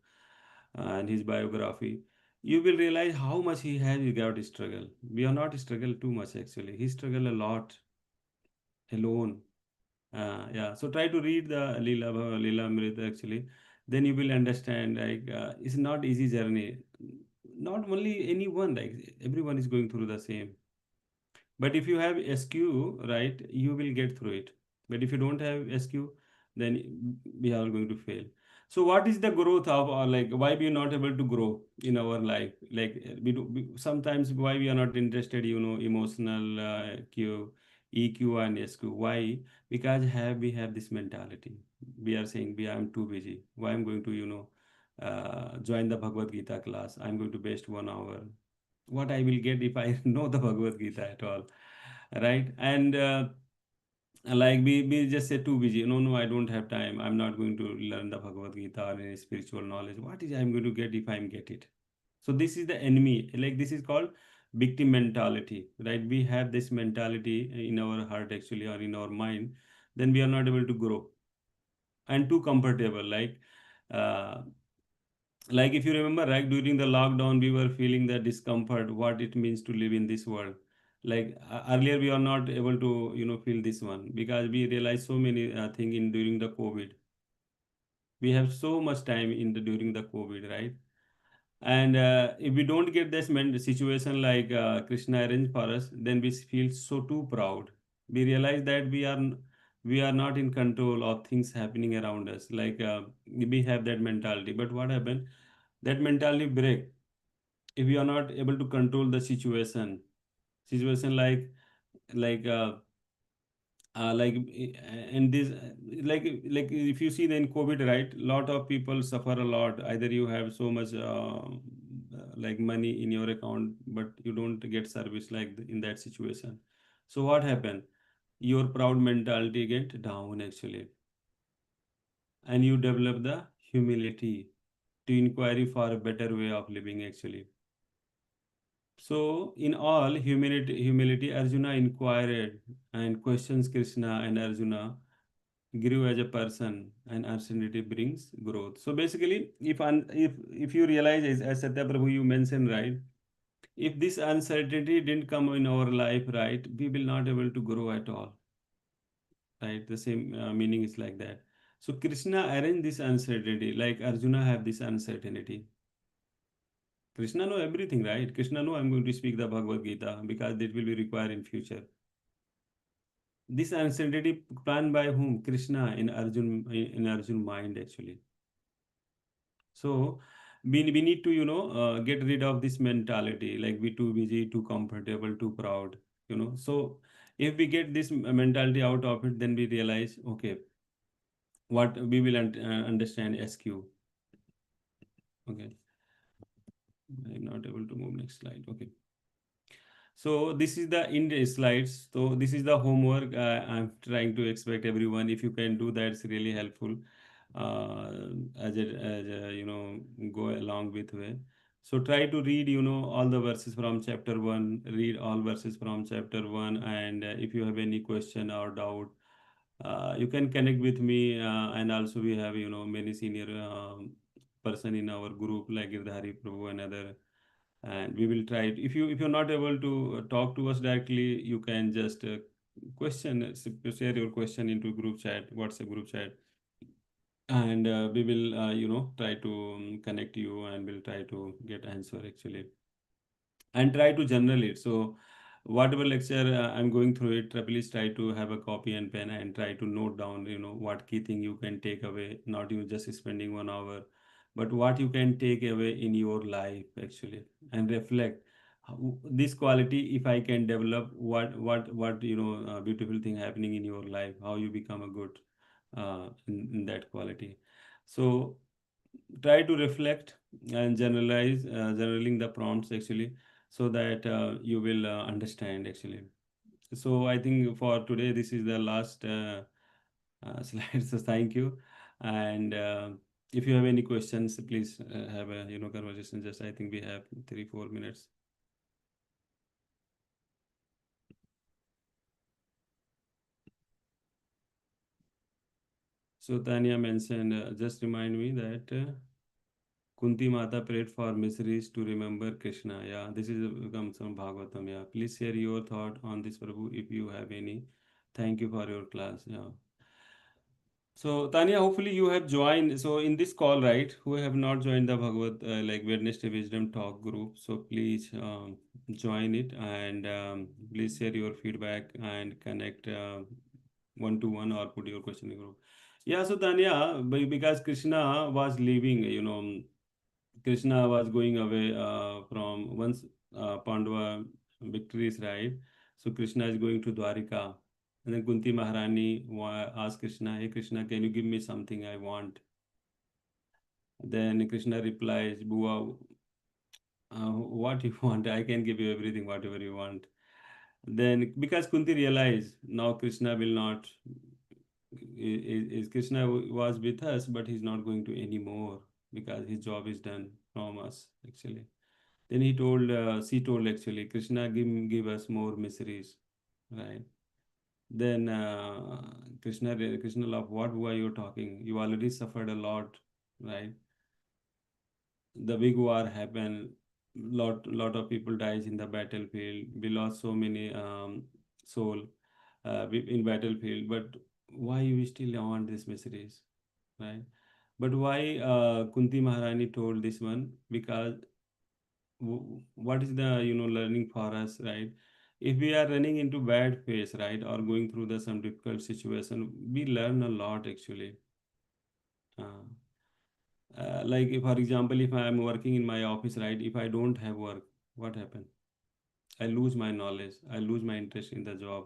and his biography. You will realize how much he has got to struggle. We are not struggle too much actually. He struggled a lot alone. Yeah, so try to read the Leela Amrita actually. Then you will understand like it's not easy journey. Not only anyone, like everyone is going through the same. But if you have SQ, right, you will get through it. But if you don't have SQ, then we are going to fail. So what is the growth of, or like why we are not able to grow in our life? Like sometimes why we are not interested, emotional Q, EQ and SQ. Why? Because we have this mentality. We are saying we I'm too busy. Why I'm going to join the Bhagavad-gita class? I'm going to waste 1 hour. What I will get if I know the Bhagavad Gita at all? right? And like we just say too busy. No, no, I don't have time. I'm not going to learn the Bhagavad Gita or any spiritual knowledge. What is I'm going to get if I'm get it? So this is the enemy. Like this is called victim mentality, right? We have this mentality in our heart actually or in our mind. Then we are not able to grow and too comfortable. Uh, like if you remember, right, during the lockdown, we were feeling the discomfort, what it means to live in this world. Like earlier, we are not able to, feel this one because we realized so many things in during the COVID. We have so much time in the during the COVID, right? And if we don't get this situation like Krishna arranged for us, then we feel so too proud. We realize that we are not in control of things happening around us. Like we have that mentality. But what happened? That mentality break if we are not able to control the situation like and this like if you see then COVID, right, lot of people suffer a lot. Either you have so much like money in your account but you don't get service like in that situation. So what happened? Your proud mentality get down actually, and you develop the humility to inquiry for a better way of living actually. So, in all humility, Arjuna inquired and questions Krishna, and Arjuna grew as a person, and uncertainty brings growth. So, basically, if you realize, as Satya Prabhu you mentioned, right, if this uncertainty didn't come in our life, right, we will not able to grow at all, right? The same meaning is like that. So, Krishna arranged this uncertainty, like Arjuna have this uncertainty. Krishna know everything, right? Krishna know I'm going to speak the Bhagavad Gita because that will be required in future. This uncertainty planned by whom? Krishna in Arjun mind actually. So we need to get rid of this mentality like we too busy, too comfortable, too proud. So if we get this mentality out of it, then we realize okay, what we will understand SQ. Okay, I'm not able to move next slide. Okay. So this is the in the slides. So this is the homework I'm trying to expect everyone. If you can do that, it's really helpful. As a go along with way. So try to read all the verses from chapter one. Read all verses from chapter one, and if you have any question or doubt, you can connect with me. And also we have many senior person in our group like Girdhari Prabhu and other, and we will try it. If you're not able to talk to us directly, you can just question share your question into group chat, WhatsApp group chat, and we will try to connect you and we'll try to get answer actually, and try to journal it. So whatever lecture I'm going through it, please try to have a copy and pen and try to note down, what key thing you can take away, not you just spending 1 hour, but what you can take away in your life actually, and reflect this quality. If I can develop, what beautiful thing happening in your life, how you become a good in that quality. So try to reflect and generalize generaling the prompts actually, so that you will understand actually. So I think for today this is the last slide. So thank you, and if you have any questions, please have a conversation. Just I think we have 3 4 minutes. So Tanya mentioned, just remind me that Kunti Mata prayed for miseries to remember Krishna. Yeah, this is comes from Bhagavatam. Yeah, please share your thought on this, Prabhu, if you have any. Thank you for your class. Yeah. So Tanya, hopefully you have joined. So in this call, right, who have not joined the Bhagavad like Wednesday Wisdom Talk group, so please join it, and please share your feedback and connect one to one or put your question in group. Yeah. So Tanya, because Krishna was leaving, Krishna was going away from once Pandava victories, right? So Krishna is going to Dwarika. And then Kunti Maharani asked Krishna, "Hey Krishna, can you give me something I want?" Then Krishna replies, "Bua, what you want? I can give you everything, whatever you want." Then, because Kunti realized now Krishna will not, is Krishna was with us, but he's not going to anymore because his job is done from us actually. Then she told actually, Krishna, give us more miseries, right? Then Krishna laughed, what were you talking? You already suffered a lot, right? The big war happened, lot of people dies in the battlefield. We lost so many soul in battlefield, but why we still want these miseries, right? But why Kunti Maharani told this one? Because what is the learning for us, right? If we are running into bad phase, right, or going through the some difficult situation, we learn a lot actually. uh, like if, for example, if I am working in my office, right, if I don't have work, what happen? I lose my knowledge, I lose my interest in the job.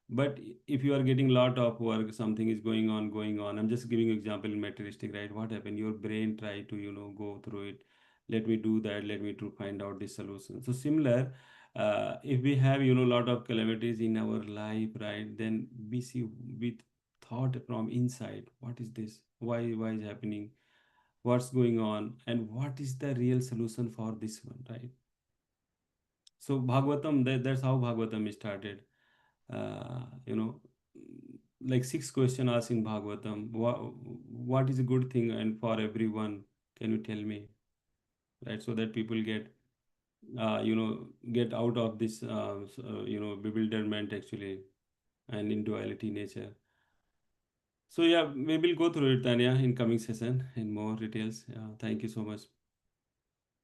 But if you are getting lot of work, something is going on, I'm just giving example in materialistic, right? What happened? Your brain try to go through it. Let me do that, let me to find out the solution. So similar, if we have lot of calamities in our life, right, then we see with thought from inside, what is this, why is happening, what's going on, and what is the real solution for this one, right? So Bhagavatam, that's how Bhagavatam started. Like six question asked in Bhagavatam. What is a good thing and for everyone? Can you tell me, right? So that people get out of this, bewilderment actually, and in duality nature. So yeah, we will go through it, Tanya, in coming session in more details. Yeah, thank you so much.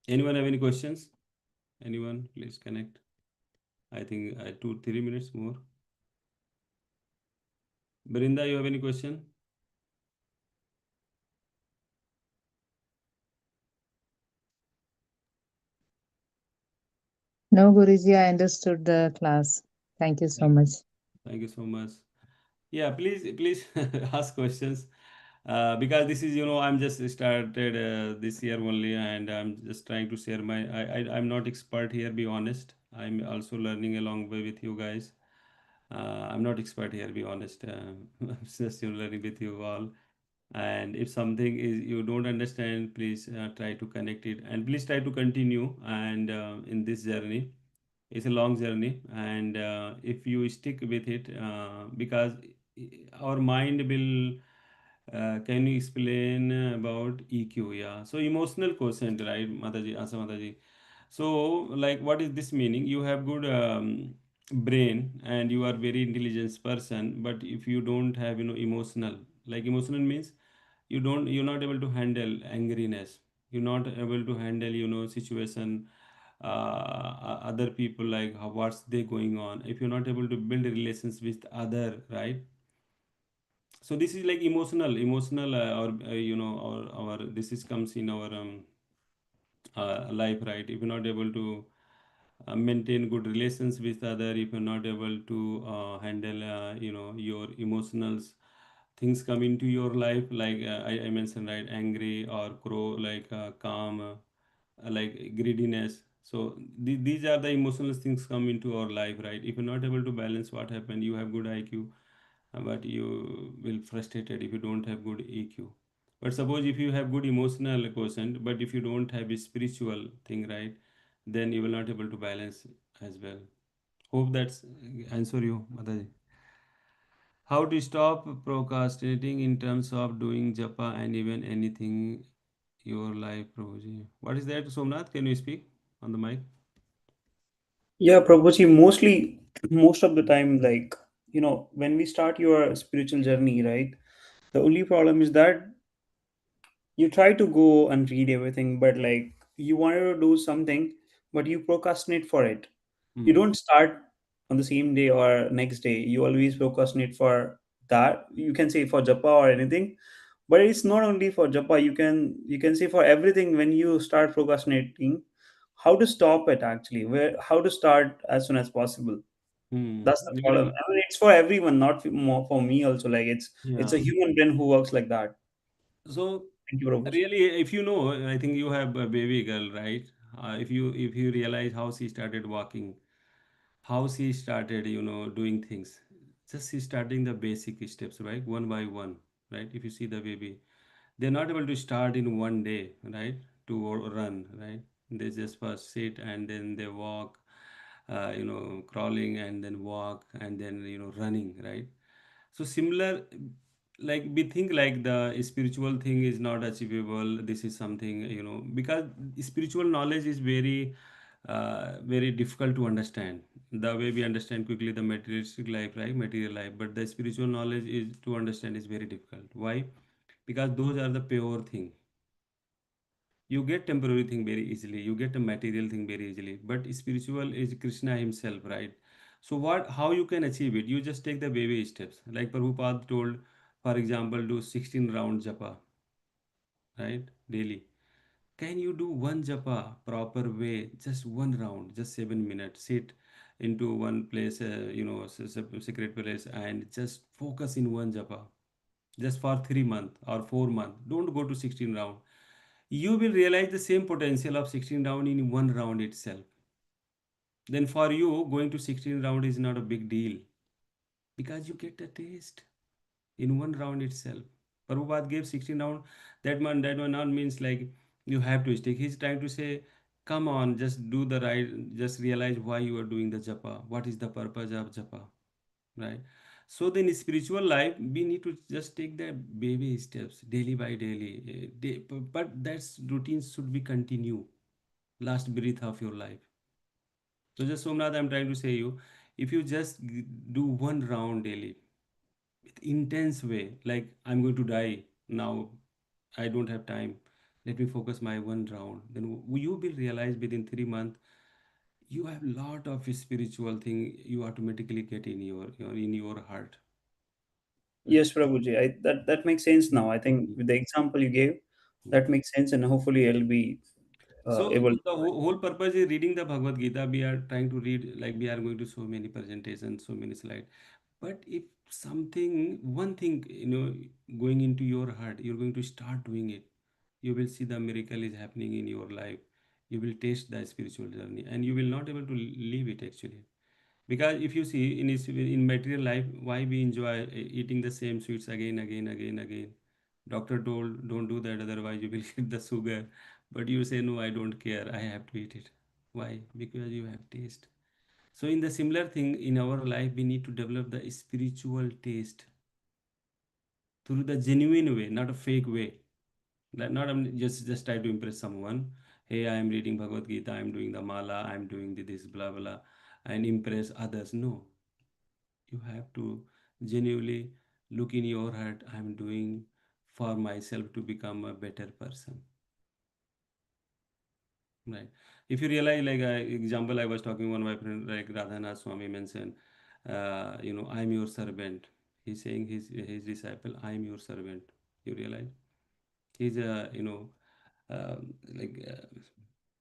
Anyone have any questions? Anyone, please connect. I think 2 3 minutes more. Brinda, you have any question? No, Guruji, I understood the class. Thank you so Thank much. you. Thank you so much. Yeah, please ask questions. Because this is, I'm just started this year only, and I'm just trying to share I'm not expert here, be honest. I'm also learning along way with you guys. I'm not expert here, be honest. I'm just learning with you all. And if something is you don't understand, please try to connect it, and please try to continue. And in this journey, it's a long journey, and if you stick with it, because our mind will, can you explain about EQ? Yeah, so emotional quotient, right, Mataji, Asa Mataji? So, like, what is this meaning? You have good brain and you are very intelligent person, but if you don't have, emotional, like emotional means you're not able to handle angriness, you're not able to handle, situation, other people, like how, what's they going on. If you're not able to build relations with other, right? So this is like emotional, or or this is comes in our life, right? If you're not able to maintain good relations with other, if you're not able to handle your emotionals, things come into your life, like I mentioned, right, angry or crow, like calm, like greediness. So these are the emotional things come into our life, right? If you're not able to balance, what happened? You have good IQ, but you will frustrated if you don't have good EQ. But suppose if you have good emotional quotient, but if you don't have a spiritual thing, right, then you will not able to balance as well. Hope that's answer you, Mataji. How to stop procrastinating in terms of doing japa and even anything your life, Prabhuji. What is that, Somnath? Can you speak on the mic? Yeah, Prabhuji, most of the time, like, when we start your spiritual journey, right? The only problem is that you try to go and read everything, but like you wanted to do something, but you procrastinate for it. You Hmm. don't start on the same day or next day. You always procrastinate for that. You can say for japa or anything, but it's not only for japa. You can say for everything. When you start procrastinating, how to stop it actually? Where how to start as soon as possible? Hmm. That's the problem. Yeah. I mean, it's for everyone, not more for me also. Like it's a Yeah. human brain who works like that. So Thank you, Prabhuji. really, if I think you have a baby girl, right? If you realize how she started walking, how she started, doing things. Just she starting the basic steps, right? One by one, right? If you see the baby, they're not able to start in one day, right? To run, right? They just first sit and then they walk, crawling and then walk and then, running, right? So similar, like we think like the spiritual thing is not achievable. This is something, because spiritual knowledge is very difficult to understand. The way we understand quickly the materialistic life, right? Material life, but the spiritual knowledge is to understand is very difficult. Why? Because those are the pure thing. You get temporary thing very easily, you get a material thing very easily, but spiritual is Krishna himself, right? So what, how you can achieve it? You just take the baby steps, like Prabhupada told, for example, do 16 round japa, right, daily. Can you do one japa proper way, just one round, just 7 minutes, sit into one place, secret place, and just focus in one japa, just for 3 months or 4 months. Don't go to 16 round. You will realize the same potential of 16 round in one round itself. Then for you, going to 16 round is not a big deal because you get the taste in one round itself. Prabhupada gave 16 round. That one not means like you have to stick. He's trying to say, come on, just do the right, just realize why you are doing the japa. What is the purpose of japa? Right? So then in spiritual life, we need to just take the baby steps daily by daily. But that's routine should be continue last breath of your life. So just Somnath, I'm trying to say you, if you just do one round daily with intense way, like I'm going to die now, I don't have time. Let me focus my one round. Then you will realize within 3 months you have lot of spiritual thing you automatically get in your heart. Right? Yes, Prabhuji. That makes sense now. I think with the example you gave, Mhm. that makes sense, and hopefully I'll be So able. the whole purpose is reading the Bhagavad Gita. We are trying to read, like we are going to so many presentations, so many slides. But if something, one thing, going into your heart, you're going to start doing it. You will see the miracle is happening in your life. You will taste the spiritual journey, and you will not able to leave it actually. Because if you see in material life, why we enjoy eating the same sweets again, again, again, again. Doctor told don't do that, otherwise you will get the sugar. But you say no, I don't care. I have to eat it. Why? Because you have taste. So in the similar thing in our life, we need to develop the spiritual taste through the genuine way, not a fake way. Not just try to impress someone. Hey, I am reading Bhagavad Gita. I am doing the mala. I am doing this blah blah, and impress others. No, you have to genuinely look in your heart. I am doing for myself to become a better person. Right. If you realize, like example, I was talking one of my friend, like Radhanath Swami mentioned, I am your servant. He's saying his disciple, I am your servant. You realize he's a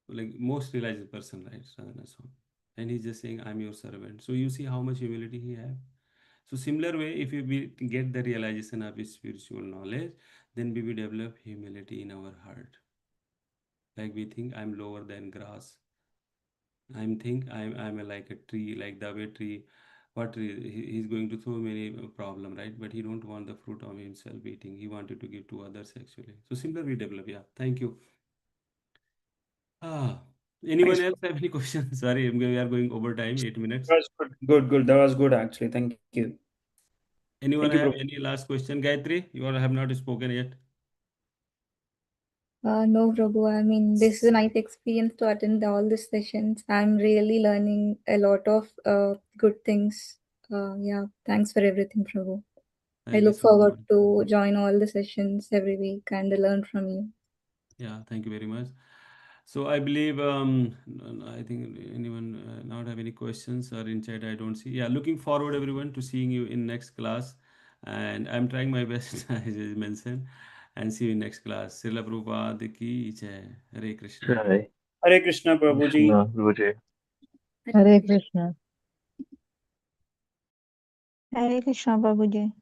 like most realized person, right, Radhanath Swami, and he's just saying, I'm your servant. So you see how much humility he have. So similar way, if we get the realization of his spiritual knowledge, then we will develop humility in our heart. Like we think I'm lower than grass. I'm like a tree, like the way tree, what tree, he's going to so many problem, right? But he don't want the fruit of himself eating. He wanted to give to others actually. So similar we develop. Yeah. Thank you. Ah, anyone Thanks. else have any questions? Sorry, we are going over time, 8 minutes. That was good. Good, good. That was good actually. Thank you. Thank Anyone you, have Prabhu. any last question? Gayatri, you all have not spoken yet. No, Prabhu. I mean, this is a nice experience to attend all the sessions. I'm really learning a lot of good things. Yeah, thanks for everything, Prabhu. I Thank you look so forward much. to join all the sessions every week and learn from you. Yeah, thank you very much. So I believe I think anyone not have any questions or in chat I don't see. Yeah, looking forward everyone to seeing you in next class, and I'm trying my best as I mentioned, and see you in next class. Srila Prabhupada ki jai. Hare Krishna. Jai Hare Krishna, Prabhuji. Krishna, Guruji. Hare Krishna. Hare Krishna, Babuji.